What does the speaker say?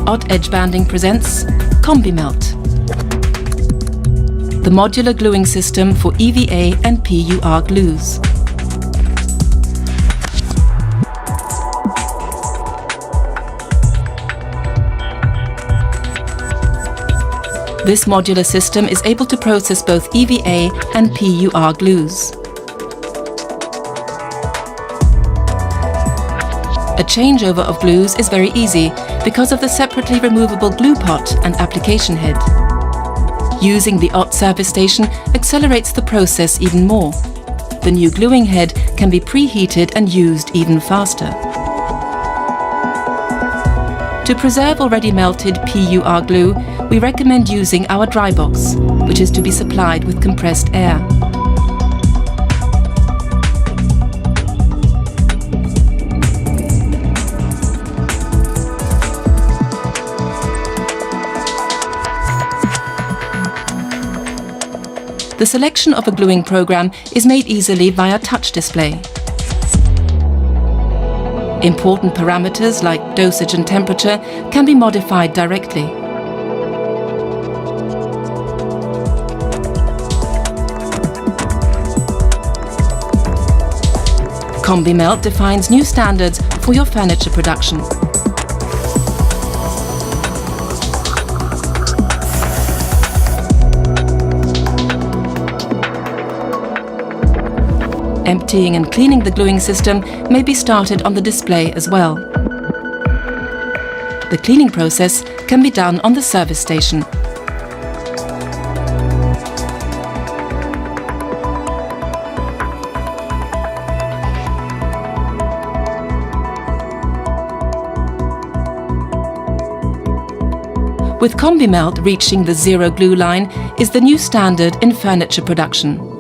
Ott Edge Banding presents Combimelt, the modular gluing system for EVA and PUR glues. This modular system is able to process both EVA and PUR glues. A changeover of glues is very easy because of the separately removable glue pot and application head. Using the Ott service station accelerates the process even more. The new gluing head can be preheated and used even faster. To preserve already melted PUR glue, we recommend using our dry box, which is to be supplied with compressed air. The selection of a gluing program is made easily via touch display. Important parameters like dosage and temperature can be modified directly. Combimelt defines new standards for your furniture production. Emptying and cleaning the gluing system may be started on the display as well. The cleaning process can be done on the service station. With Combimelt reaching the zero glue line is the new standard in furniture production.